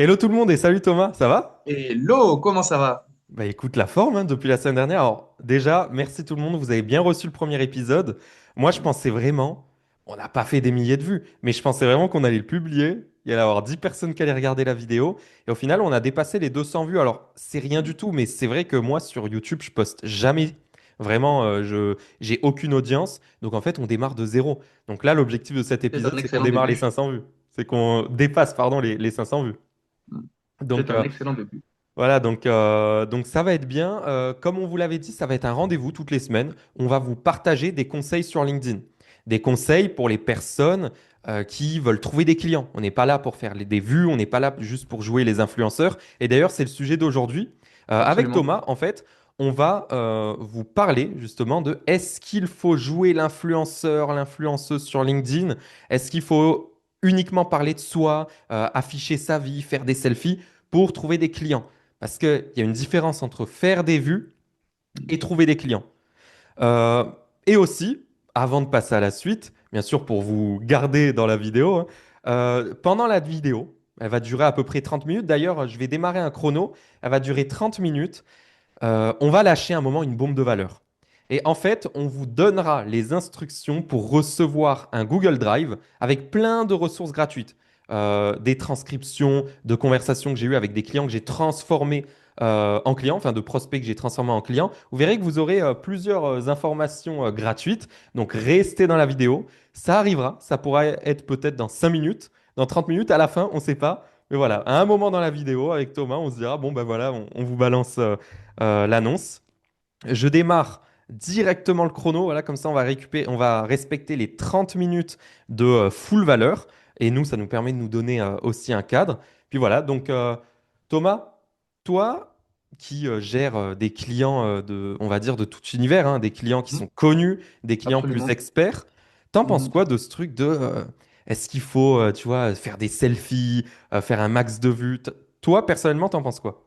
Hello tout le monde et salut Thomas, ça va? Hello, comment ça va? Bah écoute la forme depuis la semaine dernière. Alors déjà, merci tout le monde, vous avez bien reçu le premier épisode. Moi je pensais vraiment, on n'a pas fait des milliers de vues, mais je pensais vraiment qu'on allait le publier, il y allait avoir 10 personnes qui allaient regarder la vidéo et au final on a dépassé les 200 vues. Alors c'est rien du tout, mais c'est vrai que moi sur YouTube je poste jamais. Vraiment, j'ai aucune audience, donc en fait on démarre de zéro. Donc là l'objectif de cet C'est épisode un c'est qu'on excellent démarre les début. 500 vues, c'est qu'on dépasse pardon les 500 vues. Donc, C'est un excellent début. voilà, donc ça va être bien. Comme on vous l'avait dit, ça va être un rendez-vous toutes les semaines. On va vous partager des conseils sur LinkedIn. Des conseils pour les personnes qui veulent trouver des clients. On n'est pas là pour faire des vues, on n'est pas là juste pour jouer les influenceurs. Et d'ailleurs, c'est le sujet d'aujourd'hui. Avec Absolument. Thomas, en fait, on va vous parler justement de est-ce qu'il faut jouer l'influenceur, l'influenceuse sur LinkedIn? Est-ce qu'il faut uniquement parler de soi, afficher sa vie, faire des selfies pour trouver des clients? Parce qu'il y a une différence entre faire des vues et trouver des clients. Euh, et aussi, avant de passer à la suite, bien sûr pour vous garder dans la vidéo, hein, pendant la vidéo, elle va durer à peu près 30 minutes. D'ailleurs, je vais démarrer un chrono. Elle va durer 30 minutes. On va lâcher un moment une bombe de valeur. Et en fait, on vous donnera les instructions pour recevoir un Google Drive avec plein de ressources gratuites. Des transcriptions de conversations que j'ai eues avec des clients que j'ai transformés en clients, enfin de prospects que j'ai transformés en clients. Vous verrez que vous aurez plusieurs informations gratuites. Donc restez dans la vidéo. Ça arrivera. Ça pourra être peut-être dans 5 minutes, dans 30 minutes, à la fin, on ne sait pas. Mais voilà, à un moment dans la vidéo, avec Thomas, on se dira, bon ben voilà, on vous balance l'annonce. Je démarre directement le chrono. Voilà, comme ça, on va respecter les 30 minutes de full valeur. Et nous, ça nous permet de nous donner aussi un cadre. Puis voilà, donc Thomas, toi qui gères des clients on va dire, de tout univers, hein, des clients qui Mhm. sont connus, des clients plus Absolument. experts, t'en penses Mhm. quoi de ce truc de est-ce qu'il faut, tu vois, faire des selfies, faire un max de vues? Toi, personnellement, t'en penses quoi?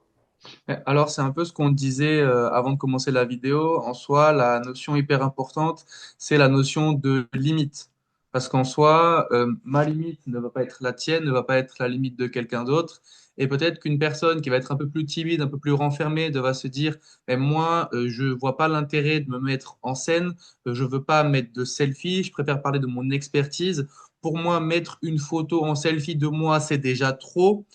Alors, c'est un peu ce qu'on disait avant de commencer la vidéo. En soi, la notion hyper importante, c'est la notion de limite. Parce qu'en soi, ma limite ne va pas être la tienne, ne va pas être la limite de quelqu'un d'autre. Et peut-être qu'une personne qui va être un peu plus timide, un peu plus renfermée, va se dire, mais moi, je vois pas l'intérêt de me mettre en scène, je veux pas mettre de selfie, je préfère parler de mon expertise. Pour moi, mettre une photo en selfie de moi, c'est déjà trop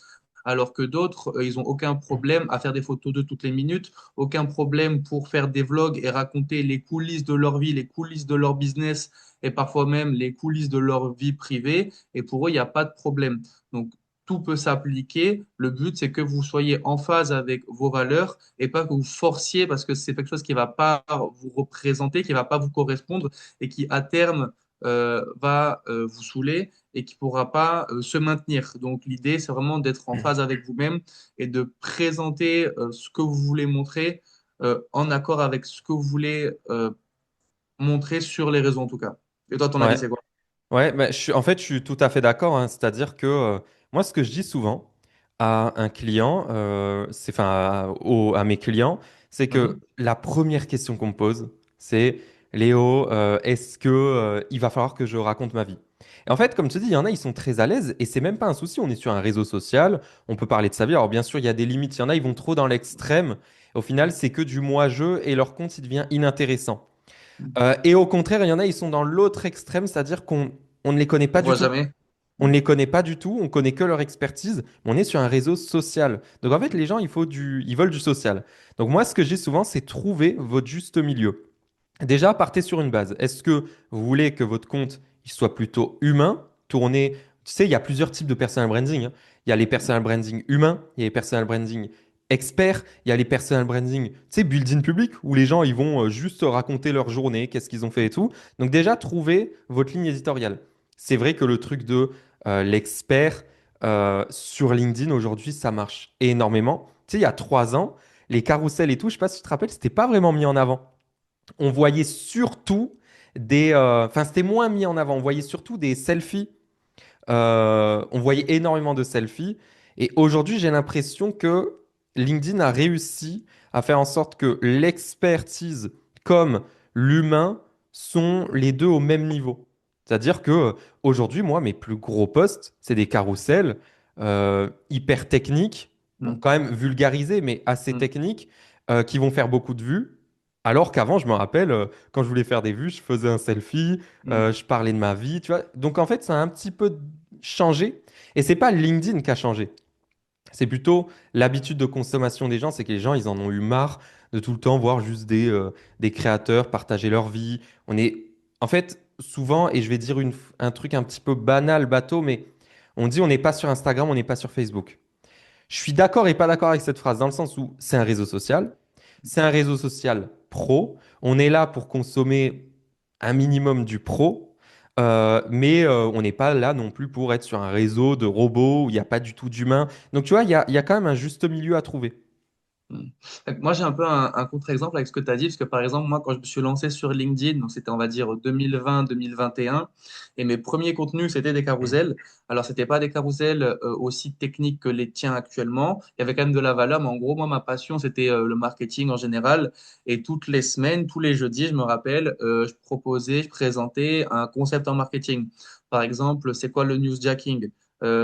alors que d'autres, ils n'ont aucun problème à faire des photos de toutes les minutes, aucun problème pour faire des vlogs et raconter les coulisses de leur vie, les coulisses de leur business et parfois même les coulisses de leur vie privée. Et pour eux, il n'y a pas de problème. Donc, tout peut s'appliquer. Le but, c'est que vous soyez en phase avec vos valeurs et pas que vous forciez parce que c'est quelque chose qui ne va pas vous représenter, qui ne va pas vous correspondre et qui, à terme, va vous saouler et qui ne pourra pas se maintenir. Donc l'idée, c'est vraiment d'être en phase avec vous-même et de présenter ce que vous voulez montrer en accord avec ce que vous voulez montrer sur les réseaux en tout cas. Et toi, ton avis, Ouais. c'est quoi? Ouais, bah, en fait, je suis tout à fait d'accord, hein. C'est-à-dire que moi, ce que je dis souvent à un client, enfin, à mes clients, c'est que Mhm. la première question qu'on me pose, c'est Léo, est-ce que il va falloir que je raconte ma vie? Et en fait, comme tu dis, il y en a, ils sont très à l'aise et c'est même pas un souci. On est sur un réseau social, on peut parler de sa vie. Alors, bien sûr, il y a des limites. Il y en a, ils vont trop dans l'extrême. Au final, c'est que du moi-je et leur compte, il devient inintéressant. Et au contraire, il y en a, ils sont dans l'autre extrême, c'est-à-dire qu'on ne les connaît On pas du voit tout. jamais. On ne les connaît pas du tout, on connaît que leur expertise, mais on est sur un réseau social. Donc en fait, les gens, ils veulent du social. Donc moi, ce que je dis souvent, c'est trouver votre juste milieu. Déjà, partez sur une base. Est-ce que vous voulez que votre compte il soit plutôt humain, tourné? Tu sais, il y a plusieurs types de personal branding, hein. Il y a les personal branding humains, il y a les personal branding experts, il y a les personal branding, tu sais, build-in public, où les gens ils vont juste raconter leur journée, qu'est-ce qu'ils ont fait et tout. Donc déjà, trouvez votre ligne éditoriale. C'est vrai que le truc de l'expert sur LinkedIn aujourd'hui, ça marche énormément. Tu sais, il y a 3 ans, les carousels et tout, je sais pas si tu te rappelles, c'était pas vraiment mis en avant. On voyait surtout enfin, c'était moins mis en avant. On voyait surtout des selfies. On voyait énormément de selfies. Et aujourd'hui, j'ai l'impression que LinkedIn a réussi à faire en sorte que l'expertise comme l'humain sont les deux au même niveau. C'est-à-dire que aujourd'hui, moi, mes plus gros posts, c'est des carousels. hyper techniques, bon, Mm, quand même vulgarisés, mais assez mm, techniques, qui vont faire beaucoup de vues. Alors qu'avant, je me rappelle, quand je voulais faire des vues, je faisais un selfie, mm, je parlais de ma vie, tu vois. Donc en fait, ça a un petit peu changé. Et c'est pas LinkedIn qui a changé. C'est plutôt l'habitude de consommation des gens, c'est que les gens, ils en ont eu marre de tout le temps voir juste des créateurs partager leur vie. On est, en fait, souvent, et je vais dire un truc un petit peu banal, bateau, mais on dit on n'est pas sur Instagram, on n'est pas sur Facebook. Je suis d'accord et pas d'accord avec cette phrase, dans le sens où c'est un réseau social pro, on est là pour consommer un minimum du pro, mais on n'est pas là non plus pour être sur un réseau de robots où il n'y a pas du tout d'humain. Donc tu vois, il y a quand même un juste milieu à trouver. mm. Moi, j'ai un peu un contre-exemple avec ce que tu as dit, parce que par exemple, moi, quand je me suis lancé sur LinkedIn, donc c'était, on va dire, 2020-2021, et mes premiers contenus, c'était des carousels. Alors, c'était pas des carousels aussi techniques que les tiens actuellement. Il y avait quand même de la valeur, mais en gros, moi, ma passion, c'était le marketing en général. Et toutes les semaines, tous les jeudis, je me rappelle, je proposais, je présentais un concept en marketing. Par exemple, c'est quoi le newsjacking?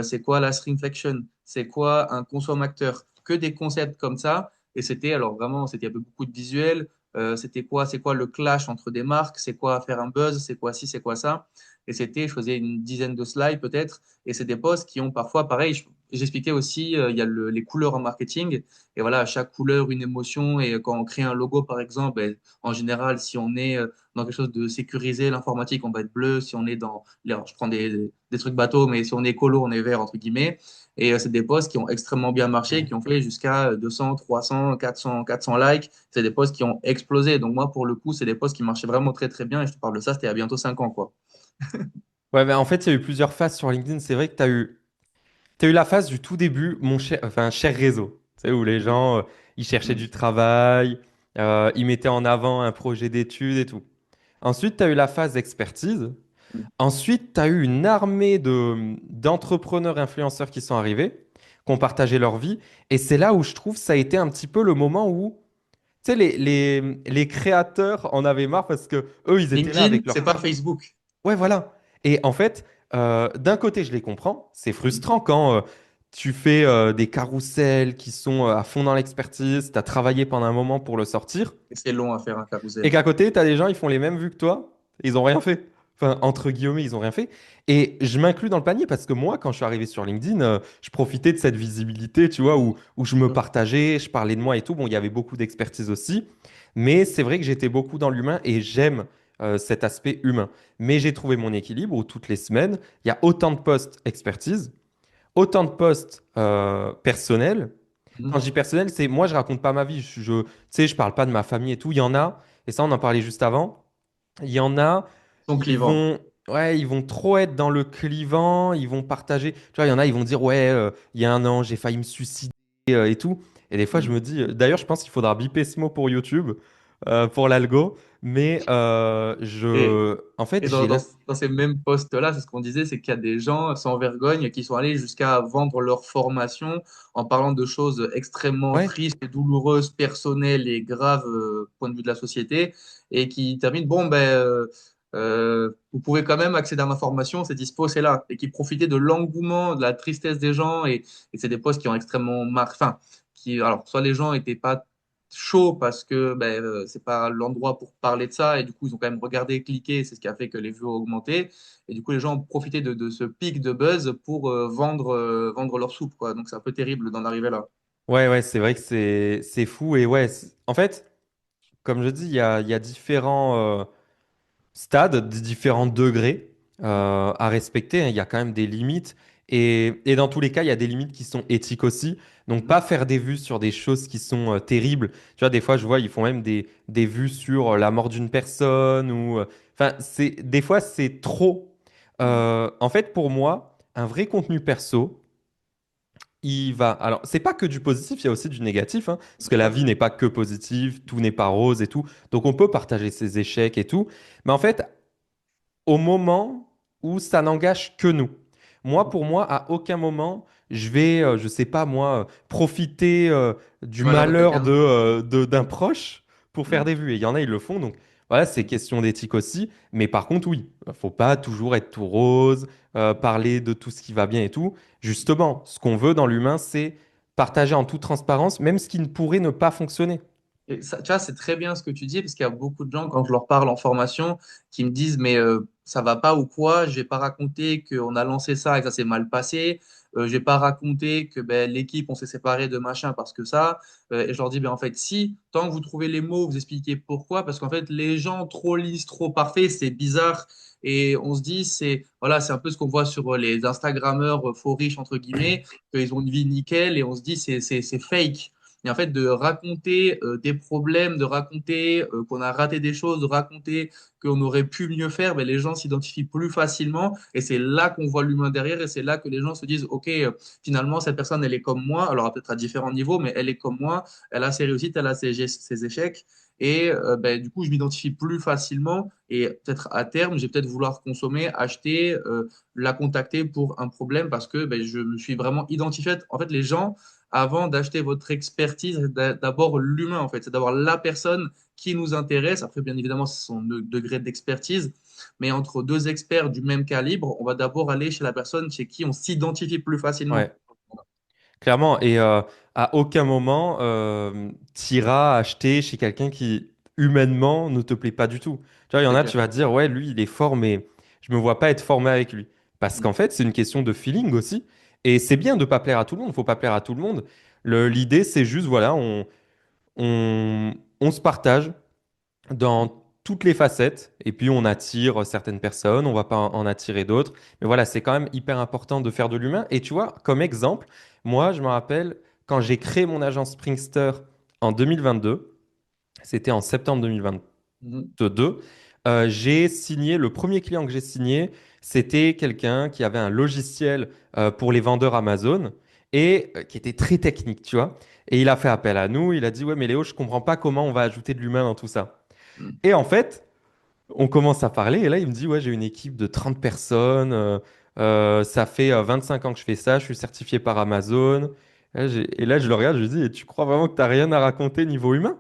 C'est quoi la shrinkflation? C'est quoi un consommateur? Que des concepts comme ça. Et c'était alors vraiment, c'était, il y avait beaucoup de visuels. C'était quoi, c'est quoi le clash entre des marques? C'est quoi faire un buzz? C'est quoi ci, c'est quoi ça? Et c'était, je faisais une dizaine de slides peut-être. Et c'est des posts qui ont parfois, pareil, j'expliquais aussi, il y a les couleurs en marketing. Et voilà, à chaque couleur, une émotion. Et quand on crée un logo, par exemple, ben, en général, si on est dans quelque chose de sécurisé, l'informatique, on va être bleu. Si on est dans, alors, je prends des trucs bateaux, mais si on est écolo, on est vert, entre guillemets. Et c'est des posts qui ont extrêmement bien marché, qui ont fait jusqu'à 200, 300, 400, 400 likes. C'est des posts qui ont explosé. Donc moi, pour le coup, c'est des posts qui marchaient vraiment très, très bien. Et je te parle de ça, c'était il y a bientôt 5 ans, quoi. Ouais, mais en fait, il y a eu plusieurs phases sur LinkedIn. C'est vrai que t'as eu la phase du tout début, mon cher, enfin, cher réseau, tu sais, où les Mm, gens, ils cherchaient mm, du travail, ils mettaient en avant un projet d'études et tout. Ensuite, tu as eu la phase expertise. mm. Ensuite, tu as eu une armée d'entrepreneurs influenceurs qui sont arrivés, qui ont partagé leur vie. Et c'est là où je trouve ça a été un petit peu le moment où, tu sais, les créateurs en avaient marre parce que eux, ils étaient là LinkedIn, avec c'est leur pas compte. Facebook. Ouais, voilà. Et en fait, d'un côté, je les comprends. C'est Mm. frustrant quand tu fais des carousels qui sont à fond dans l'expertise, tu as travaillé pendant un moment pour le sortir. Et c'est long à faire un Et carousel. qu'à côté, tu as des gens, ils font les mêmes vues que toi, et ils ont rien fait. Enfin, entre guillemets, ils ont rien fait. Et je m'inclus dans le panier parce que moi, quand je suis arrivé sur LinkedIn, je profitais de cette visibilité, tu vois, où je me Mm, partageais, je parlais de moi et tout. Bon, il y avait beaucoup d'expertise aussi, mais c'est vrai que j'étais beaucoup dans l'humain et j'aime cet aspect humain. Mais j'ai trouvé mon équilibre où toutes les semaines, il y a autant de posts expertise, autant de posts personnels. Quand mm. je dis personnel, c'est moi, je raconte pas ma vie. Tu sais, je parle pas de ma famille et tout. Il y en a, et ça, on en parlait juste avant. Il y en a, Son ils clivant. vont, ouais, ils vont trop être dans le clivant. Ils vont partager. Tu vois, il y en a, ils vont dire, ouais, il y a un an, j'ai failli me suicider et tout. Et des fois, je Mm. me dis, d'ailleurs, je pense qu'il faudra biper ce mot pour YouTube, pour l'algo. Mais Et, en fait, Et dans ces mêmes postes-là, c'est ce qu'on disait, c'est qu'il y a des gens sans vergogne qui sont allés jusqu'à vendre leur formation en parlant de choses extrêmement ouais, tristes et douloureuses, personnelles et graves, point de vue de la société, et qui terminent, bon, ben, vous pouvez quand même accéder à ma formation, c'est dispo, c'est là, et qui profitaient de l'engouement, de la tristesse des gens, et c'est des postes qui ont extrêmement marqué, enfin, qui, alors, soit les gens n'étaient pas chaud parce que ben, c'est pas l'endroit pour parler de ça et du coup ils ont quand même regardé, cliqué, c'est ce qui a fait que les vues ont augmenté et du coup les gens ont profité de ce pic de buzz pour vendre leur soupe quoi. Donc c'est un peu terrible d'en arriver là. ouais, ouais, c'est vrai que c'est fou. Et ouais, en fait, comme je dis, il y a différents. Stades, de différents degrés à respecter, hein. Il y a quand même des limites. Et dans tous les cas, il y a des limites qui sont éthiques aussi. Donc, Mhm. pas faire des vues sur des choses qui sont terribles. Tu vois, des fois, je vois, ils font même des vues sur la mort d'une personne ou. Enfin, des fois, c'est trop. Mhm. En fait, pour moi, un vrai contenu perso, il va. Alors, c'est pas que du positif, il y a aussi du négatif, hein, parce Bien que la sûr. vie n'est pas que positive, tout n'est pas rose et tout. Donc, on peut partager ses échecs et tout. Mais en fait, au moment où ça n'engage que nous. Moi, pour moi, à aucun moment, je vais, je sais pas moi, profiter du Du malheur de malheur quelqu'un. d'un proche pour faire Mhm. des vues. Et il y en a, ils le font. Donc voilà, c'est question d'éthique aussi. Mais par contre, oui, faut pas toujours être tout rose. parler de tout ce qui va bien et tout. Justement, ce qu'on veut dans l'humain, c'est partager en toute transparence, même ce qui ne pourrait ne pas fonctionner. Et ça, tu vois, c'est très bien ce que tu dis, parce qu'il y a beaucoup de gens, quand je leur parle en formation, qui me disent, mais ça va pas ou quoi, je vais pas raconter qu'on a lancé ça et que ça s'est mal passé, je vais pas raconter que ben, l'équipe, on s'est séparé de machin parce que ça. Et je leur dis, ben, en fait, si, tant que vous trouvez les mots, vous expliquez pourquoi, parce qu'en fait, les gens trop lisses, trop parfaits, c'est bizarre. Et on se dit, c'est voilà, c'est un peu ce qu'on voit sur les Instagrammeurs faux riches, entre guillemets, qu'ils ont une vie nickel, et on se dit, c'est fake. Et en fait, de raconter des problèmes, de raconter qu'on a raté des choses, de raconter qu'on aurait pu mieux faire, ben, les gens s'identifient plus facilement. Et c'est là qu'on voit l'humain derrière. Et c'est là que les gens se disent, OK, finalement, cette personne, elle est comme moi. Alors, peut-être à différents niveaux, mais elle est comme moi. Elle a ses réussites, elle a ses échecs. Et ben, du coup, je m'identifie plus facilement. Et peut-être à terme, je vais peut-être vouloir consommer, acheter, la contacter pour un problème parce que ben, je me suis vraiment identifié. En fait, les gens avant d'acheter votre expertise, d'abord l'humain, en fait. C'est d'avoir la personne qui nous intéresse. Après, bien évidemment, c'est son degré d'expertise. Mais entre deux experts du même calibre, on va d'abord aller chez la personne chez qui on s'identifie plus facilement. Ouais. Clairement, et à aucun moment t'iras acheter chez quelqu'un qui humainement ne te plaît pas du tout. Tu vois, il y en C'est a, clair. tu vas te dire, ouais, lui, il est fort, mais je me vois pas être formé avec lui. Parce Mm. qu'en fait, c'est une question de feeling aussi. Et c'est bien de pas plaire à tout le monde, faut pas plaire à tout le monde. L'idée, c'est juste, voilà, on se partage dans toutes les facettes, et puis on attire certaines personnes, on va pas en attirer d'autres. Mais voilà, c'est quand même hyper important de faire de l'humain. Et tu vois, comme exemple, moi, je me rappelle quand j'ai créé mon agence Springster en 2022, c'était en septembre 2022, Mhm. j'ai signé, le premier client que j'ai signé, c'était quelqu'un qui avait un logiciel pour les vendeurs Amazon et qui était très technique, tu vois. Et il a fait appel à nous, il a dit, ouais, mais Léo, je comprends pas comment on va ajouter de l'humain dans tout ça. Mm. Et en fait, on commence à parler et là, il me dit, ouais, j'ai une équipe de 30 personnes, ça fait 25 ans que je fais ça, je suis certifié par Amazon. Et là, je le regarde, je lui dis, et tu crois vraiment que tu n'as rien à raconter niveau humain?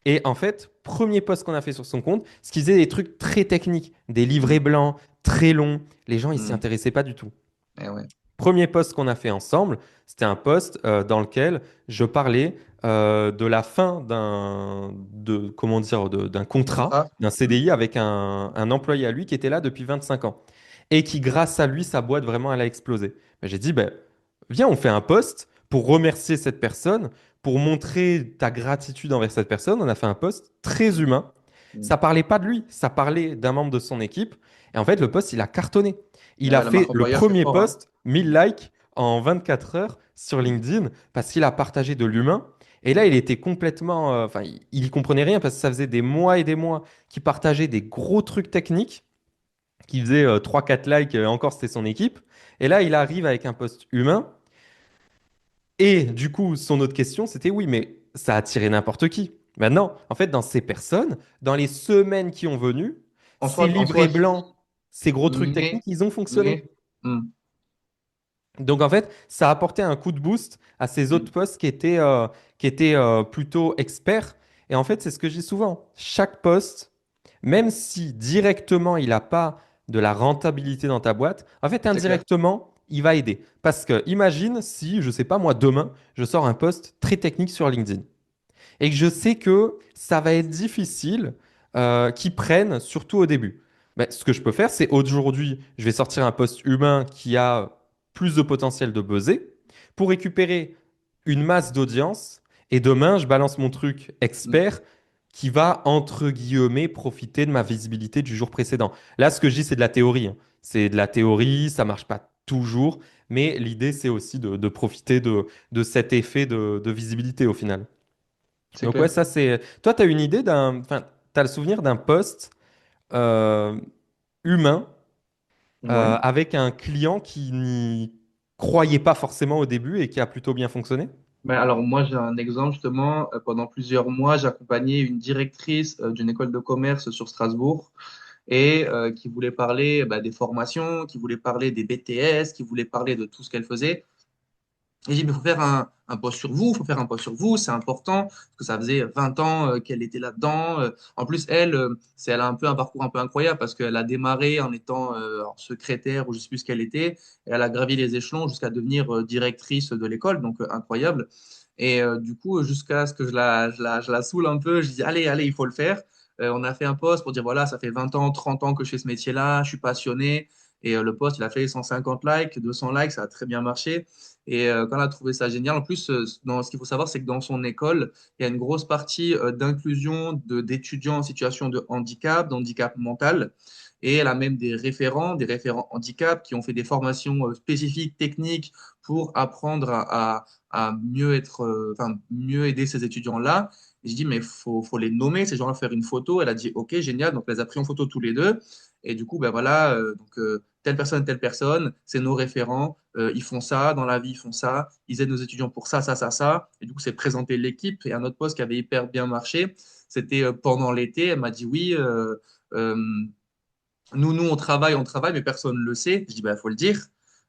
Et en fait, premier post qu'on a fait sur son compte, ce qu'il faisait des trucs très techniques, des livrets Mm. blancs, très longs. Les gens, ils s'y Mm. intéressaient pas du tout. Eh ouais. Premier post qu'on a fait ensemble, c'était un post dans lequel je parlais de la fin comment dire, d'un contrat, Contrat. d'un Mm. CDI avec un employé à lui qui était là depuis 25 ans et qui, grâce à lui, sa boîte vraiment, elle a explosé. Ben, j'ai dit, ben, viens, on fait un post pour remercier cette personne, pour montrer ta gratitude envers cette personne. On a fait un post très Mm. humain. Mm. Ça parlait pas de lui, ça parlait d'un membre de son équipe. Et en fait, le post, il a cartonné. Eh Il a ouais, la fait marque le employeur, c'est premier fort, hein. post, 1000 likes en 24 heures sur LinkedIn parce qu'il a partagé de l'humain. Et là, il était complètement, enfin, il y comprenait rien parce que ça faisait des mois et des mois qu'il partageait des gros trucs techniques, qui faisait 3-4 likes, encore c'était son équipe. Et là, il arrive avec un post humain. Et du coup, son autre question, c'était oui, mais ça a attiré n'importe qui. Maintenant, en fait, dans ces personnes, dans les semaines qui ont venu, ces En soi, livrets blancs, ces gros trucs techniques, mais, ils ont fonctionné. mais, mm. Donc en fait, ça a apporté un coup de boost à ces autres Mm. posts qui étaient plutôt experts. Et en fait, c'est ce que je dis souvent. Chaque poste, même si directement il n'a pas de la rentabilité dans ta boîte, en fait, C'est clair. indirectement, il va aider. Parce que imagine si, je sais pas moi, demain, je sors un post très technique sur LinkedIn et que je sais que ça va être difficile qu'ils prennent, surtout au début. Ben, ce que je peux faire, c'est aujourd'hui, je vais sortir un post humain qui a plus de potentiel de buzzer pour récupérer une masse d'audience et demain, je balance mon truc Mm. expert qui va, entre guillemets, profiter de ma visibilité du jour précédent. Là, ce que je dis, c'est de la théorie, hein. C'est de la théorie, ça marche pas toujours, mais l'idée, c'est aussi de profiter de cet effet de visibilité au final. C'est Donc ouais, clair. ça c'est. Toi, tu as une idée d'un. Enfin, tu as le souvenir d'un poste euh, humain Ouais. avec un client qui n'y croyait pas forcément au début et qui a plutôt bien fonctionné? Ben, alors moi j'ai un exemple justement, pendant plusieurs mois j'accompagnais une directrice d'une école de commerce sur Strasbourg et qui voulait parler des formations, qui voulait parler des BTS, qui voulait parler de tout ce qu'elle faisait. Et j'ai dit, il faut faire un post sur vous, il faut faire un post sur vous, c'est important, parce que ça faisait 20 ans qu'elle était là-dedans. En plus, elle a un peu un parcours un peu incroyable, parce qu'elle a démarré en étant secrétaire, ou je sais plus ce qu'elle était, et elle a gravi les échelons jusqu'à devenir directrice de l'école, donc incroyable. Et du coup, jusqu'à ce que je la saoule un peu, je dis, allez, allez, il faut le faire. On a fait un post pour dire, voilà, ça fait 20 ans, 30 ans que je fais ce métier-là, je suis passionné. Et le post, il a fait 150 likes, 200 likes, ça a très bien marché. Et quand on a trouvé ça génial, en plus, ce qu'il faut savoir, c'est que dans son école, il y a une grosse partie d'inclusion d'étudiants en situation de handicap, d'handicap mental. Et elle a même des référents handicap qui ont fait des formations spécifiques, techniques pour apprendre à mieux enfin, mieux aider ces étudiants-là. Et je dis, mais faut les nommer, ces gens-là, faire une photo. Elle a dit, OK, génial. Donc, elle les a pris en photo tous les deux. Et du coup, ben voilà, telle personne, c'est nos référents. Ils font ça, dans la vie, ils font ça. Ils aident nos étudiants pour ça, ça, ça, ça. Et du coup, c'est présenter l'équipe. Et un autre poste qui avait hyper bien marché, c'était pendant l'été. Elle m'a dit, oui, euh, on travaille, mais personne ne le sait. Je dis, bah, faut le dire.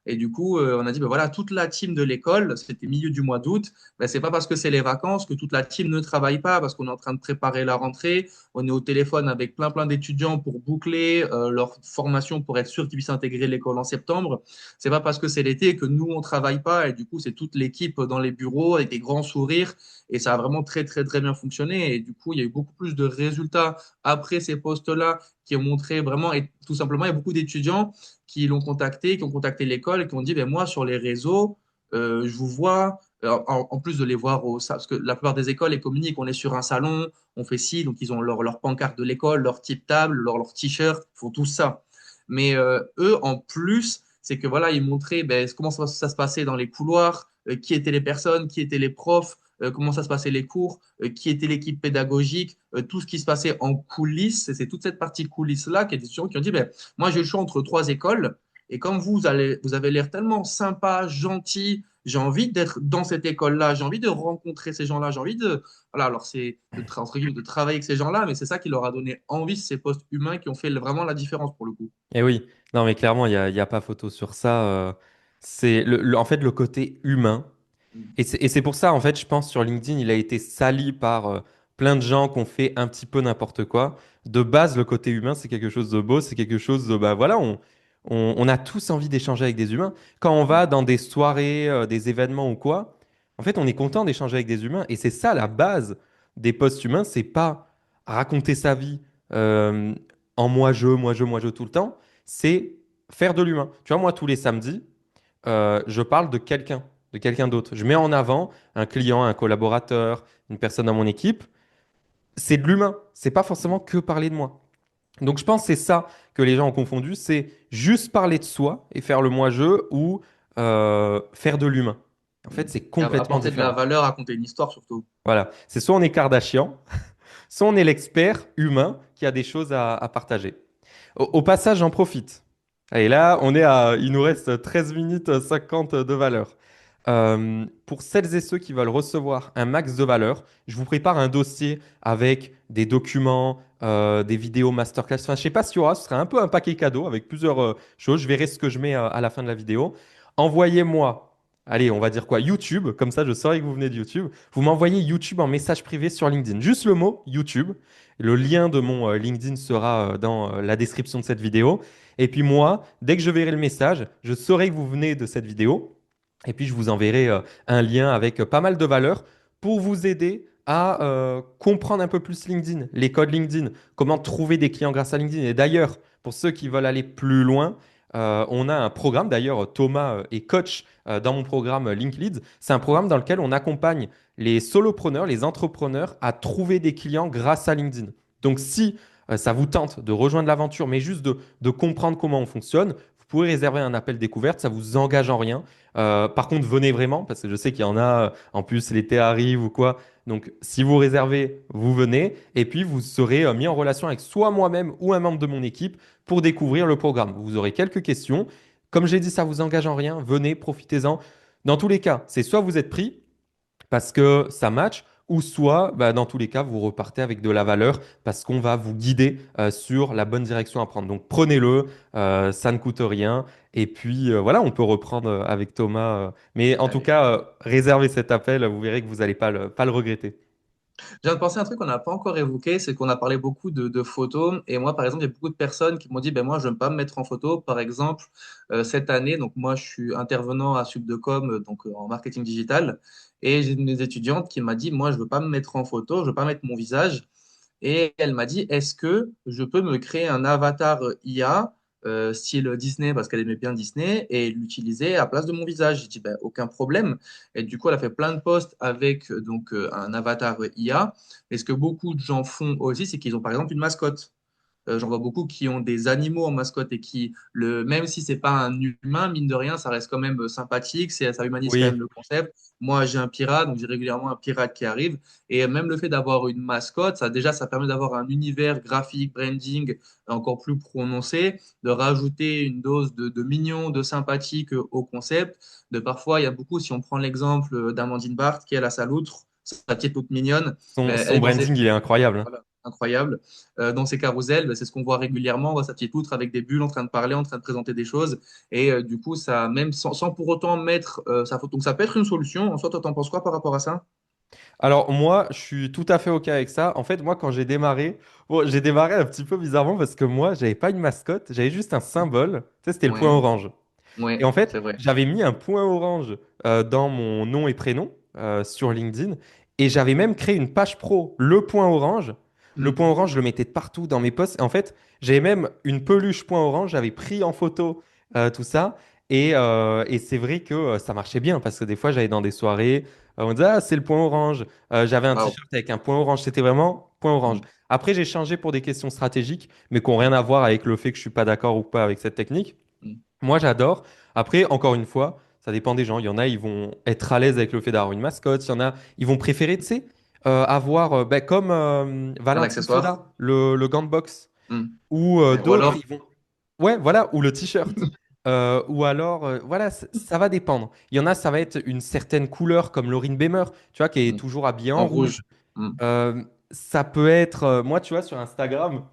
Et du coup, on a dit, bah, voilà, toute la team de l'école, c'était milieu du mois d'août, bah, c'est pas parce que c'est les vacances que toute la team ne travaille pas, parce qu'on est en train de préparer la rentrée. On est au téléphone avec plein d'étudiants pour boucler leur formation pour être sûr qu'ils puissent intégrer l'école en septembre. C'est pas parce que c'est l'été que nous, on travaille pas. Et du coup, c'est toute l'équipe dans les bureaux avec des grands sourires. Et ça a vraiment très bien fonctionné. Et du coup, il y a eu beaucoup plus de résultats après ces postes-là qui ont montré vraiment, et tout simplement, il y a beaucoup d'étudiants qui l'ont contacté, qui ont contacté l'école et qui ont dit, ben moi, sur les réseaux, je vous vois, en plus de les voir parce que la plupart des écoles, les communiquent, on est sur un salon, on fait ci, donc ils ont leur pancarte de l'école, leur type table, leur t-shirt, ils font tout ça. Mais eux, en plus, c'est que voilà, ils montraient ben, comment ça se passait dans les couloirs, qui étaient les personnes, qui étaient les profs, comment ça se passait les cours, qui était l'équipe pédagogique, tout ce qui se passait en coulisses. Et c'est toute cette partie coulisses-là qui est des étudiants qui ont dit, ben, moi j'ai le choix entre trois écoles. Et comme vous avez l'air tellement sympa, gentil, j'ai envie d'être dans cette école-là, j'ai envie de rencontrer ces gens-là, j'ai envie de... Voilà, alors c'est entre guillemets, de travailler avec ces gens-là, mais c'est ça qui leur a donné envie, ces postes humains qui ont fait vraiment la différence pour le coup. Et oui, non, mais clairement, il y a pas photo sur ça. C'est en fait le côté humain. Et c'est pour ça, en fait, je pense sur LinkedIn, il a été sali par plein de gens qui ont fait un petit peu n'importe quoi. De base, le côté humain, c'est quelque chose de beau, c'est quelque chose de, bah voilà, on a tous envie d'échanger avec des humains. Quand on va dans des soirées, des événements ou quoi, en fait, on est content d'échanger avec des humains. Et c'est ça la base des posts humains, c'est pas raconter sa vie euh, en moi-je tout le temps, c'est faire de l'humain. Tu vois, moi, tous les samedis, je parle de quelqu'un d'autre. Je mets en avant un client, un collaborateur, une personne dans mon équipe. C'est de l'humain. C'est pas forcément que parler de moi. Donc je pense que c'est ça que les gens ont confondu, c'est juste parler de soi et faire le moi-je ou faire de l'humain. En fait, c'est Et complètement apporter de la différent. valeur, raconter une histoire surtout. Voilà. C'est soit on est Kardashian, soit on est l'expert humain qui a des choses à partager. Au passage, j'en profite. Et là, il nous reste 13 minutes 50 de valeur. Pour celles et ceux qui veulent recevoir un max de valeur, je vous prépare un dossier avec des documents, des vidéos masterclass. Enfin, je sais pas s'il y aura, ce sera un peu un paquet cadeau avec plusieurs choses. Je verrai ce que je mets à la fin de la vidéo. Envoyez-moi, allez, on va dire quoi, YouTube, comme ça je saurai que vous venez de YouTube. Vous m'envoyez YouTube en message privé sur LinkedIn. Juste le mot YouTube. Le lien de mon LinkedIn sera dans la description de cette vidéo. Et puis moi, dès que je verrai le message, je saurai que vous venez de cette vidéo. Et puis je vous enverrai un lien avec pas mal de valeurs pour vous aider à comprendre un peu plus LinkedIn, les codes LinkedIn, comment trouver des clients grâce à LinkedIn. Et d'ailleurs, pour ceux qui veulent aller plus loin, on a un programme. D'ailleurs, Thomas est coach dans mon programme Link Leads. C'est un programme dans lequel on accompagne les solopreneurs, les entrepreneurs à trouver des clients grâce à LinkedIn. Donc, si ça vous tente de rejoindre l'aventure, mais juste de comprendre comment on fonctionne, vous pouvez réserver un appel découverte, ça vous engage en rien. Par contre, venez vraiment, parce que je sais qu'il y en a, en plus, l'été arrive ou quoi. Donc, si vous réservez, vous venez, et puis vous serez mis en relation avec soit moi-même ou un membre de mon équipe pour découvrir le programme. Vous aurez quelques questions. Comme j'ai dit, ça vous engage en rien. Venez, profitez-en. Dans tous les cas, c'est soit vous êtes pris, parce que ça match, ou soit, bah, dans tous les cas, vous repartez avec de la valeur parce qu'on va vous guider sur la bonne direction à prendre. Donc prenez-le, ça ne coûte rien. Et puis voilà, on peut reprendre avec Thomas. Mais en tout Allez. cas, réservez cet appel, vous verrez que vous n'allez pas le regretter. Je viens de penser à un truc qu'on n'a pas encore évoqué, c'est qu'on a parlé beaucoup de photos. Et moi, par exemple, il y a beaucoup de personnes qui m'ont dit, ben moi, je n'aime pas me mettre en photo. Par exemple, cette année, donc moi, je suis intervenant à Subdecom, en marketing digital. Et j'ai une des étudiantes qui m'a dit, moi, je veux pas me mettre en photo, je veux pas mettre mon visage. Et elle m'a dit, est-ce que je peux me créer un avatar IA style Disney, parce qu'elle aimait bien Disney, et l'utiliser à place de mon visage? J'ai dit, ben, aucun problème. Et du coup, elle a fait plein de posts avec un avatar IA. Et ce que beaucoup de gens font aussi, c'est qu'ils ont par exemple une mascotte. J'en vois beaucoup qui ont des animaux en mascotte et même si c'est pas un humain, mine de rien, ça reste quand même sympathique, ça humanise quand même Oui. le concept. Moi, j'ai un pirate, donc j'ai régulièrement un pirate qui arrive. Et même le fait d'avoir une mascotte, ça permet d'avoir un univers graphique, branding encore plus prononcé, de rajouter une dose de mignon, de sympathique au concept. De parfois, il y a beaucoup, si on prend l'exemple d'Amandine Barthes, qui est à sa loutre, sa petite loutre mignonne, elle Son est dans ses, branding, il est incroyable, hein. voilà, incroyable. Dans ces carousels, c'est ce qu'on voit régulièrement. On voit sa petite poutre avec des bulles en train de parler, en train de présenter des choses. Et du coup, ça, même sans pour autant mettre sa photo. Donc, ça peut être une solution. En soi, toi, t'en penses quoi par rapport à ça? Alors moi, je suis tout à fait OK avec ça. En fait, moi, quand j'ai démarré, bon, j'ai démarré un petit peu bizarrement parce que moi, j'avais pas une mascotte, j'avais juste un symbole. Tu sais, c'était le point Oui, orange. Et oui, en fait, c'est vrai. j'avais mis un point orange dans mon nom et prénom sur LinkedIn. Et j'avais même créé une page pro, le point orange. Le point Hmm. orange, je le mettais partout dans mes posts. Et en fait, j'avais même une peluche point orange. J'avais pris en photo tout ça. Et c'est vrai que ça marchait bien parce que des fois, j'allais dans des soirées. On me disait, ah, c'est le point orange. J'avais un Waouh. t-shirt avec un point orange. C'était vraiment point orange. Hmm. Après, j'ai changé pour des questions stratégiques, mais qui n'ont rien à voir avec le fait que je suis pas d'accord ou pas avec cette technique. Hmm. Moi, j'adore. Après, encore une fois, ça dépend des gens. Il y en a, ils vont être à l'aise avec le fait d'avoir une mascotte. Il y en a, ils vont préférer, tu sais, avoir, ben, comme Un Valentine accessoire? Soda, le gant de boxe. Hmm. Ou Ouais. Ou d'autres, alors, ils vont. Ouais, voilà, ou le t-shirt. Ou alors, voilà, ça va dépendre. Il y en a, ça va être une certaine couleur, comme Laurine Bemer, tu vois, qui est hmm, toujours habillée en en rouge. rouge. Hmm. Ça peut être, moi, tu vois, sur Instagram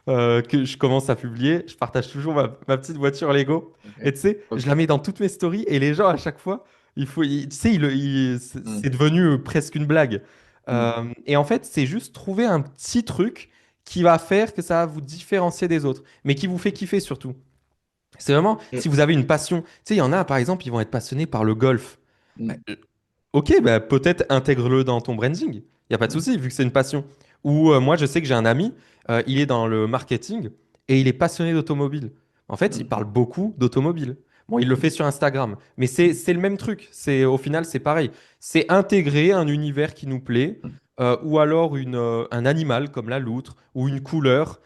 que je commence à publier. Je partage toujours ma petite voiture Lego. Ok. Et tu sais, je la Ok. mets dans toutes mes stories et les gens, à chaque fois, tu sais, Hmm. c'est devenu presque une blague. Hmm. Et en fait, c'est juste trouver un petit truc qui va faire que ça va vous différencier des autres, mais qui vous fait kiffer surtout. C'est vraiment, si Et- vous avez une passion, tu sais, il y en a, par exemple, ils vont être passionnés par le golf. Bah, hmm. ok, bah, peut-être intègre-le dans ton branding. Il n'y a pas de Hmm. souci, vu que c'est une passion. Ou moi, je sais que j'ai un ami, il est dans le marketing et il est passionné d'automobile. En fait, il Hmm. parle beaucoup d'automobile. Bon, il le fait sur Instagram, mais c'est le même truc. Au final, c'est pareil. C'est intégrer un univers qui nous plaît, Hmm. ou alors un animal comme la loutre, ou une couleur,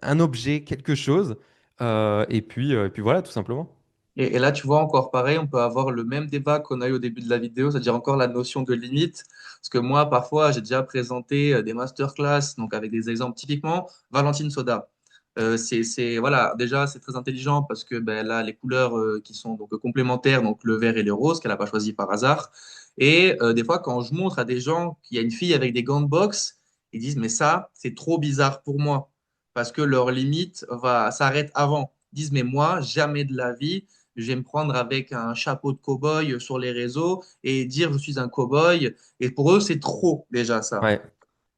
un objet, quelque chose. Et puis voilà, tout simplement. Et là, tu vois, encore pareil, on peut avoir le même débat qu'on a eu au début de la vidéo, c'est-à-dire encore la notion de limite. Parce que moi, parfois, j'ai déjà présenté des masterclass, donc avec des exemples typiquement, Valentine Soda. Voilà, déjà, c'est très intelligent parce que ben, là, les couleurs qui sont donc complémentaires, donc le vert et le rose, qu'elle n'a pas choisi par hasard. Et des fois, quand je montre à des gens qu'il y a une fille avec des gants de boxe, ils disent, mais ça, c'est trop bizarre pour moi. Parce que leur limite s'arrête avant. Ils disent, mais moi, jamais de la vie je vais me prendre avec un chapeau de cow-boy sur les réseaux et dire je suis un cow-boy. Et pour eux, c'est trop déjà ça. Ouais.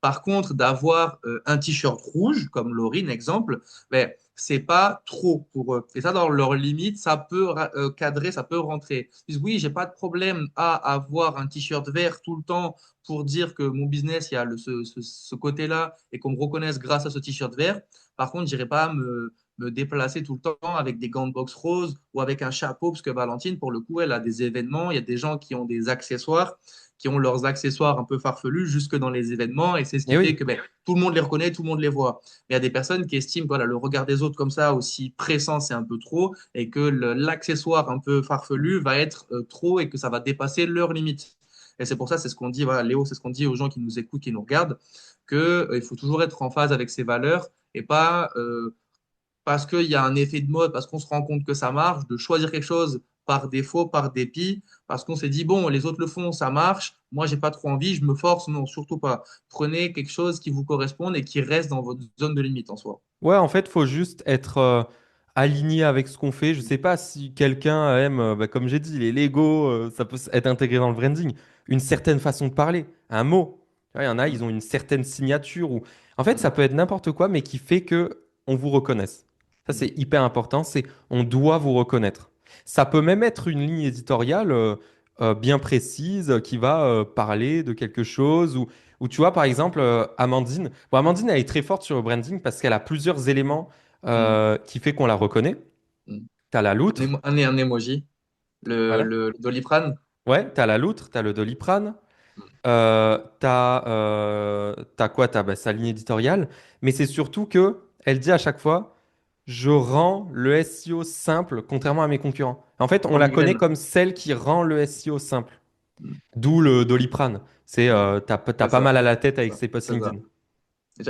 Par contre, d'avoir un t-shirt rouge, comme Laurine, exemple, ben, c'est pas trop pour eux. Et ça, dans leurs limites, ça peut cadrer, ça peut rentrer. Ils disent, oui, j'ai pas de problème à avoir un t-shirt vert tout le temps pour dire que mon business, il y a ce côté-là et qu'on me reconnaisse grâce à ce t-shirt vert. Par contre, j'irai pas me déplacer tout le temps avec des gants de boxe roses ou avec un chapeau, parce que Valentine, pour le coup, elle a des événements, il y a des gens qui ont des accessoires qui ont leurs accessoires un peu farfelus jusque dans les événements. Et c'est ce qui Et fait oui. que ben, tout le monde les reconnaît, tout le monde les voit. Mais il y a des personnes qui estiment que voilà, le regard des autres comme ça, aussi pressant, c'est un peu trop, et que l'accessoire un peu farfelu va être trop et que ça va dépasser leurs limites. Et c'est pour ça, c'est ce qu'on dit, voilà, Léo, c'est ce qu'on dit aux gens qui nous écoutent, qui nous regardent, qu'il il faut toujours être en phase avec ses valeurs et pas parce qu'il y a un effet de mode, parce qu'on se rend compte que ça marche, de choisir quelque chose par défaut, par dépit, parce qu'on s'est dit, bon, les autres le font, ça marche, moi, j'ai pas trop envie, je me force. Non, surtout pas. Prenez quelque chose qui vous corresponde et qui reste dans votre zone de limite en soi. Ouais, en fait, faut juste être aligné avec ce qu'on fait. Je sais pas si quelqu'un aime, bah, comme j'ai dit, les Lego, ça peut être intégré dans le branding. Une certaine façon de parler, un mot. Tu vois, il y en a, Mm, ils ont une certaine signature ou en fait, ça mm, peut être n'importe quoi, mais qui fait que on vous reconnaisse. Ça, c'est mm, hyper important. C'est on doit vous reconnaître. Ça peut même être une ligne éditoriale bien précise qui va parler de quelque chose ou tu vois, par exemple, Amandine. Bon, Amandine, elle est très forte sur le branding parce qu'elle a plusieurs éléments mm, qui fait qu'on la reconnaît. mm. T'as la loutre, Un emoji, voilà. le Doliprane. Ouais, t'as la loutre, t'as le Doliprane, Mm, t'as quoi? T'as bah, sa ligne éditoriale. Mais c'est surtout que elle dit à chaque fois, je rends le SEO simple, contrairement à mes concurrents. En fait, on sans la connaît migraine. comme celle qui rend le SEO simple. Mm, D'où le Doliprane. C'est mm. t'as C'est pas ça, mal à la tête avec c'est ça, ses posts c'est ça. LinkedIn.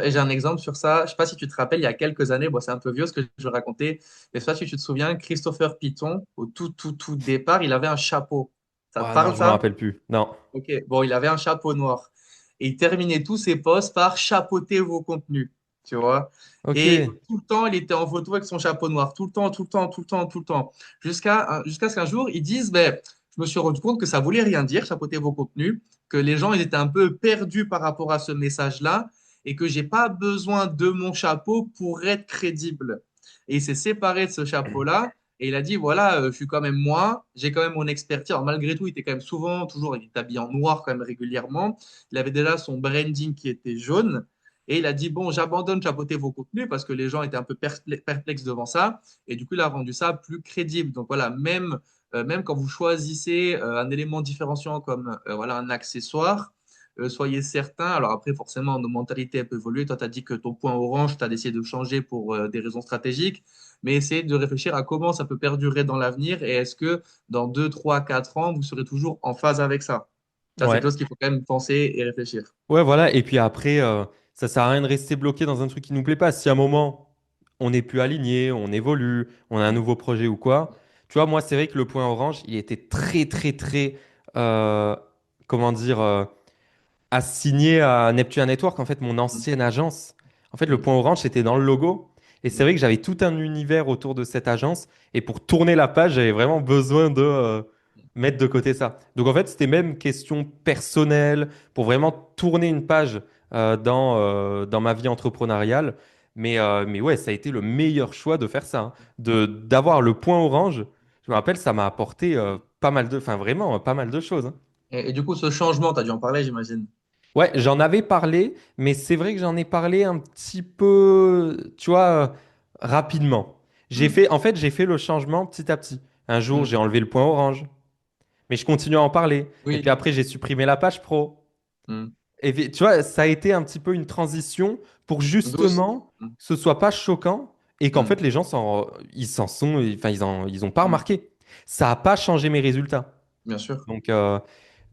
Et j'ai un exemple sur ça. Je sais pas si tu te rappelles, il y a quelques années, bon, c'est un peu vieux ce que je racontais, mais soit si tu te souviens, Christopher Piton, au tout départ, il avait un chapeau. Ça te Ah non, parle je me ça? rappelle plus. Non. Ok, bon, il avait un chapeau noir. Et il terminait tous ses posts par chapeauter vos contenus, tu vois. Ok. Et tout le temps, il était en photo avec son chapeau noir, tout le temps, tout le temps, tout le temps, tout le temps. Jusqu'à ce qu'un jour, ils disent, ben, je me suis rendu compte que ça voulait rien dire, chapeauter vos contenus, que les gens, ils étaient un peu perdus par rapport à ce message-là, et que j'ai pas besoin de mon chapeau pour être crédible. Et il s'est séparé de ce chapeau-là. Et il a dit, voilà, je suis quand même moi, j'ai quand même mon expertise. Alors, malgré tout, il était quand même souvent, toujours, il était habillé en noir quand même régulièrement. Il avait déjà son branding qui était jaune. Et il a dit, bon, j'abandonne chapeauter vos contenus parce que les gens étaient un peu perplexes devant ça. Et du coup, il a rendu ça plus crédible. Donc voilà, même quand vous choisissez un élément différenciant comme voilà, un accessoire, soyez certain. Alors après, forcément, nos mentalités elles peuvent évoluer. Toi, tu as dit que ton point orange, tu as décidé de changer pour des raisons stratégiques, mais essayez de réfléchir à comment ça peut perdurer dans l'avenir et est-ce que dans 2, 3, 4 ans, vous serez toujours en phase avec ça. Ça, c'est quelque Ouais. chose qu'il faut quand même penser et réfléchir. Ouais, voilà. Et puis après, ça sert à rien de rester bloqué dans un truc qui nous plaît pas. Si à un moment, on n'est plus aligné, on évolue, on a un Mm, nouveau projet ou quoi. Tu vois, moi, c'est vrai que le point orange, il était très, très, très, euh, comment dire, assigné à Neptune Network, en fait, mon mm, ancienne agence. En fait, le mm, point orange, c'était dans le logo. Et c'est mm, vrai que j'avais tout un univers autour de cette agence. Et pour tourner la page, j'avais vraiment besoin de mettre de côté ça. Donc, en fait, c'était même question personnelle pour vraiment tourner une page dans ma vie entrepreneuriale. Mais ouais, ça a été le meilleur choix de faire ça, hein. D'avoir le point orange. Je me rappelle, ça m'a apporté pas mal de, enfin vraiment pas mal de choses, hein. et du coup, ce changement, tu as dû en parler, j'imagine. Ouais, j'en avais parlé, mais c'est vrai que j'en ai parlé un petit peu, tu vois, rapidement. Mm, En fait, j'ai fait le changement petit à petit. Un jour, mm, j'ai enlevé le point orange, mais je continue à en parler. Et puis oui. après, j'ai supprimé la page pro. Mm, Tu vois, ça a été un petit peu une transition pour douce. justement Mm, que ce soit pas choquant et qu'en mm, fait, les gens ils s'en sont, enfin, ils ont pas mm, remarqué. Ça a pas changé mes résultats. bien sûr. Donc, euh,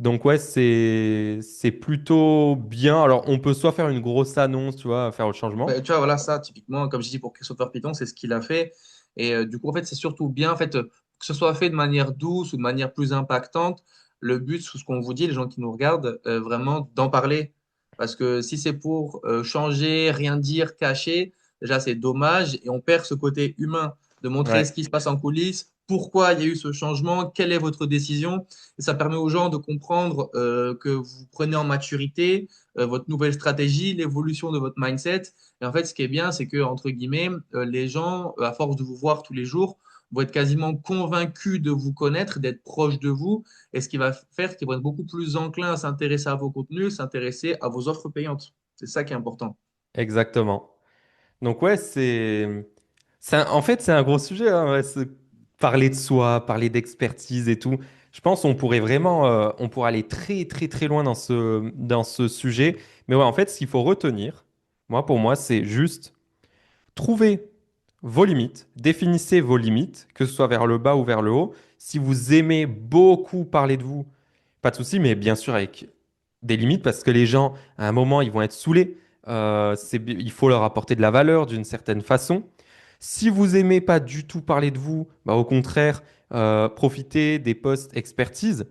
donc ouais, c'est plutôt bien. Alors, on peut soit faire une grosse annonce, tu vois, faire le changement. Ben, tu vois, voilà, ça, typiquement, comme je dis pour Christopher Python, c'est ce qu'il a fait. Et du coup, en fait, c'est surtout bien, en fait, que ce soit fait de manière douce ou de manière plus impactante. Le but, c'est ce qu'on vous dit, les gens qui nous regardent, vraiment d'en parler. Parce que si c'est pour changer, rien dire, cacher, déjà, c'est dommage et on perd ce côté humain de montrer ce Ouais, qui se passe en coulisses, pourquoi il y a eu ce changement, quelle est votre décision. Et ça permet aux gens de comprendre que vous prenez en maturité votre nouvelle stratégie, l'évolution de votre mindset. Et en fait, ce qui est bien, c'est que, entre guillemets, les gens, à force de vous voir tous les jours, vont être quasiment convaincus de vous connaître, d'être proches de vous. Et ce qui va faire qu'ils vont être beaucoup plus enclins à s'intéresser à vos contenus, s'intéresser à vos offres payantes. C'est ça qui est important. exactement. Donc ouais, en fait, c'est un gros sujet, hein, ouais, parler de soi, parler d'expertise et tout. Je pense qu'on pourrait vraiment, on pourrait aller très très très loin dans ce sujet. Mais ouais, en fait, ce qu'il faut retenir, pour moi, c'est juste trouver vos limites, définissez vos limites, que ce soit vers le bas ou vers le haut. Si vous aimez beaucoup parler de vous, pas de souci, mais bien sûr avec des limites parce que les gens, à un moment, ils vont être saoulés. Il faut leur apporter de la valeur d'une certaine façon. Si vous aimez pas du tout parler de vous, bah, au contraire, profiter des postes expertise.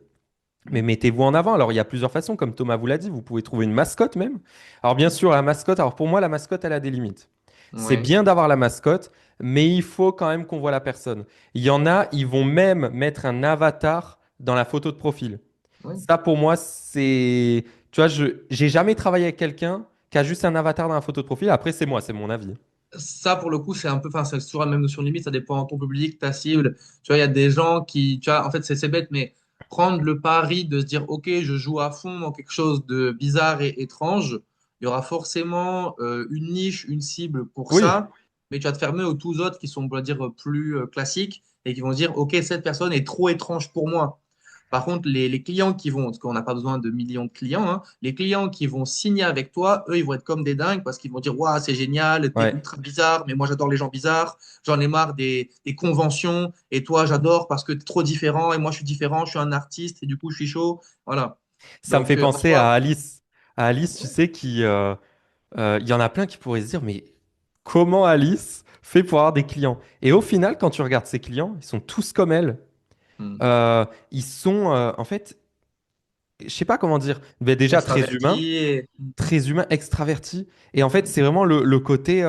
Mais mettez-vous en avant. Alors, il y a plusieurs façons, comme Thomas vous l'a dit. Vous pouvez trouver une mascotte même. Alors, bien sûr, la mascotte. Alors, pour moi, la mascotte, elle a des limites. C'est Ouais, bien d'avoir la mascotte, mais il faut quand même qu'on voit la personne. Il y en a, ils vont même mettre un avatar dans la photo de profil. ouais. Ça, pour moi, c'est. Tu vois, j'ai jamais travaillé avec quelqu'un qui a juste un avatar dans la photo de profil. Après, c'est moi, c'est mon avis. Ça, pour le coup, c'est un peu, enfin, c'est toujours la même notion de limite, ça dépend de ton public, ta cible. Tu vois, il y a des gens qui, tu vois, en fait, c'est bête, mais prendre le pari de se dire, OK, je joue à fond dans quelque chose de bizarre et étrange, il y aura forcément une niche, une cible pour Oui, ça, mais tu vas te fermer aux tous autres qui sont, on va dire, plus classiques et qui vont se dire, OK, cette personne est trop étrange pour moi. Par contre, les clients qui vont, parce qu'on n'a pas besoin de millions de clients, hein, les clients qui vont signer avec toi, eux, ils vont être comme des dingues parce qu'ils vont dire, waouh, c'est génial, t'es ouais. ultra bizarre, mais moi j'adore les gens bizarres, j'en ai marre des conventions, et toi j'adore parce que t'es trop différent, et moi je suis différent, je suis un artiste, et du coup je suis chaud. Voilà. Ça me Donc fait en penser à soi, Alice. À Alice, tu sais, il y en a plein qui pourraient se dire, mais comment Alice fait pour avoir des clients? Et au final, quand tu regardes ses clients, ils sont tous comme elle. hmm, Ils sont, en fait, je sais pas comment dire, mais déjà extraverti, et... très humains, extravertis. Et en fait, c'est vraiment le côté,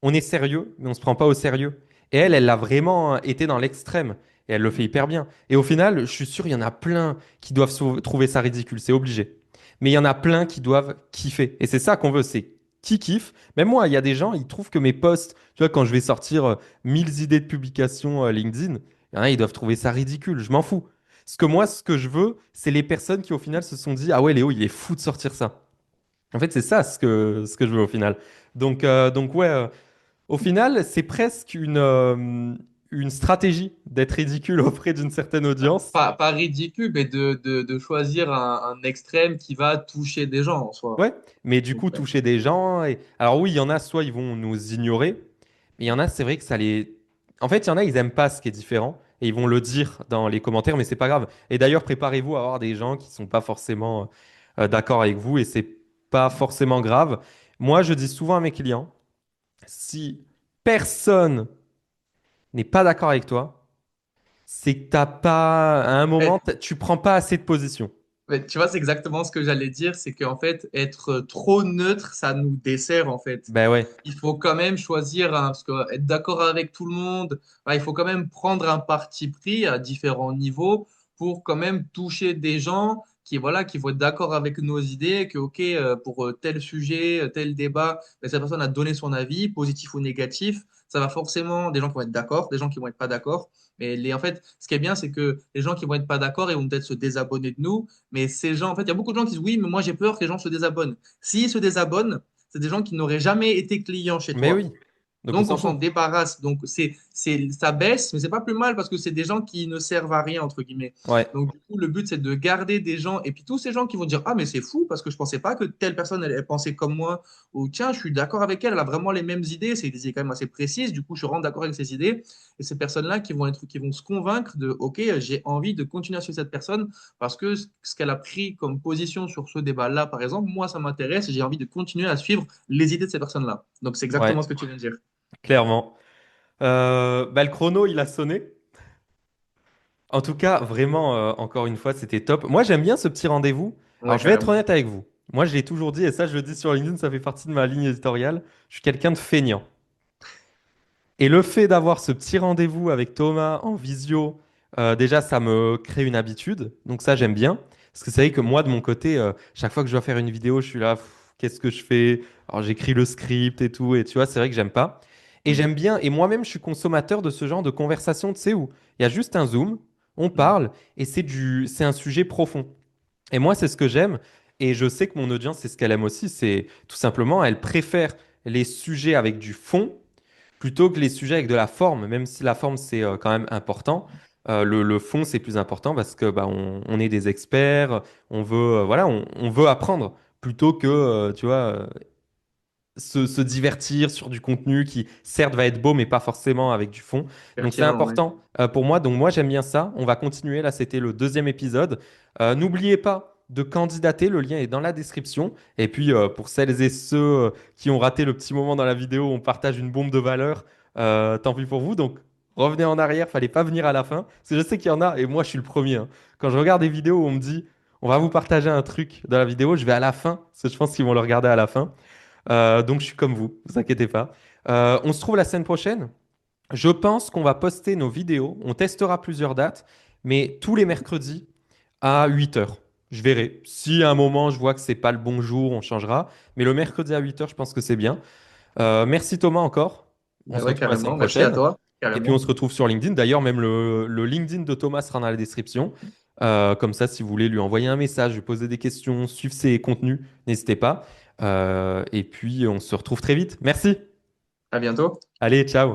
on est sérieux, mais on se prend pas au sérieux. Et elle, hmm, elle l'a vraiment été dans l'extrême. Et elle le fait hyper bien. Et au final, je suis sûr, il y en a plein qui doivent trouver ça ridicule. C'est obligé. Mais il y en a plein qui doivent kiffer. Et c'est ça qu'on veut, c'est qui kiffe. Même moi, il y a des gens, ils trouvent que mes posts, tu vois, quand je vais sortir 1000 idées de publication LinkedIn, il y en a, ils doivent trouver ça ridicule. Je m'en fous. Ce que moi, ce que je veux, c'est les personnes qui, au final, se sont dit, ah ouais, Léo, il est fou de sortir ça. En fait, c'est ça ce que je veux au final. Donc ouais, au final, c'est presque une stratégie d'être ridicule auprès d'une certaine audience. pas ridicule, mais de choisir un extrême qui va toucher des gens en soi. Ouais, mais du Donc, coup, toucher des gens. Alors oui, il y en a, soit ils vont nous ignorer, mais il y en a, c'est vrai que ça les... En fait, il y en a, ils aiment pas ce qui est différent, et ils vont le dire dans les commentaires, mais c'est pas grave. Et d'ailleurs, préparez-vous à avoir des gens qui sont pas forcément d'accord avec vous, et c'est pas forcément grave. Moi, je dis souvent à mes clients, si personne n'est pas d'accord avec toi, c'est que t'as pas, à un moment, tu prends pas assez de position. mais tu vois, c'est exactement ce que j'allais dire, c'est qu'en fait, être trop neutre, ça nous dessert en fait. Ben ouais, Il faut quand même choisir, parce que être d'accord avec tout le monde, bah, il faut quand même prendre un parti pris à différents niveaux pour quand même toucher des gens qui, voilà, qui vont être d'accord avec nos idées, que ok, pour tel sujet, tel débat, ben, cette personne a donné son avis, positif ou négatif. Ça va forcément des gens qui vont être d'accord, des gens qui vont être pas d'accord. Mais en fait, ce qui est bien, c'est que les gens qui vont être pas d'accord, ils vont peut-être se désabonner de nous. Mais ces gens, en fait, il y a beaucoup de gens qui disent oui, mais moi j'ai peur que les gens se désabonnent. S'ils se désabonnent, c'est des gens qui n'auraient jamais été clients chez mais toi. oui. Donc on Donc, on s'en s'en fout. débarrasse. Donc, ça baisse, mais c'est pas plus mal parce que c'est des gens qui ne servent à rien, entre guillemets. Ouais, Donc, du coup, le but, c'est de garder des gens. Et puis, tous ces gens qui vont dire, ah, mais c'est fou parce que je pensais pas que telle personne, elle pensait comme moi. Ou, tiens, je suis d'accord avec elle, elle a vraiment les mêmes idées. C'est des idées quand même assez précises. Du coup, je rentre d'accord avec ses idées. Et ces personnes-là qui vont se convaincre de, OK, j'ai envie de continuer à suivre cette personne parce que ce qu'elle a pris comme position sur ce débat-là, par exemple, moi, ça m'intéresse et j'ai envie de continuer à suivre les idées de ces personnes-là. Donc, c'est ouais, exactement ce que tu viens de dire. clairement. Bah, le chrono, il a sonné. En tout cas, vraiment, encore une fois, c'était top. Moi, j'aime bien ce petit rendez-vous. Alors, Ouais, je vais être carrément. honnête avec vous. Moi, je l'ai toujours dit, et ça, je le dis sur LinkedIn, ça fait partie de ma ligne éditoriale. Je suis quelqu'un de feignant. Et le fait d'avoir ce petit rendez-vous avec Thomas en visio, déjà, ça me crée une habitude. Donc ça, j'aime bien. Parce que c'est vrai que moi, de mon côté, chaque fois que je dois faire une vidéo, je suis là, pff, qu'est-ce que je fais? Alors j'écris le script et tout. Et tu vois, c'est vrai que j'aime pas. Et Mm, j'aime bien. Et moi-même, je suis consommateur de ce genre de conversation, tu sais, où il y a juste un zoom, on mm. parle, et c'est un sujet profond. Et moi, c'est ce que j'aime. Et je sais que mon audience, c'est ce qu'elle aime aussi. C'est tout simplement, elle préfère les sujets avec du fond plutôt que les sujets avec de la forme, même si la forme c'est quand même important. Le fond c'est plus important parce que bah, on est des experts, on veut voilà, on veut apprendre plutôt que tu vois se divertir sur du contenu qui certes va être beau mais pas forcément avec du fond. Donc c'est Pertinent, ouais. important pour moi. Donc moi j'aime bien ça. On va continuer. Là c'était le deuxième épisode. N'oubliez pas de candidater. Le lien est dans la description. Et puis pour celles et ceux qui ont raté le petit moment dans la vidéo, on partage une bombe de valeur. Tant pis pour vous. Donc Revenez en arrière, fallait pas venir à la fin. Parce que je sais qu'il y en a, et moi je suis le premier, hein. Quand je regarde des vidéos où on me dit, on va vous partager un truc dans la vidéo, je vais à la fin, parce que je pense qu'ils vont le regarder à la fin. Donc je suis comme vous inquiétez pas. On se trouve la semaine prochaine. Je pense qu'on va poster nos vidéos. On testera plusieurs dates, mais tous les mercredis à 8 heures. Je verrai. Si à un moment je vois que c'est pas le bon jour, on changera. Mais le mercredi à 8 heures, je pense que c'est bien. Merci Thomas encore. On Ben se ouais, retrouve la semaine carrément. Merci à prochaine. toi. Et puis on Carrément. se retrouve sur LinkedIn. D'ailleurs, même le LinkedIn de Thomas sera dans la description. Comme ça, si vous voulez lui envoyer un message, lui poser des questions, suivre ses contenus, n'hésitez pas. Et puis on se retrouve très vite. Merci. À bientôt. Allez, ciao.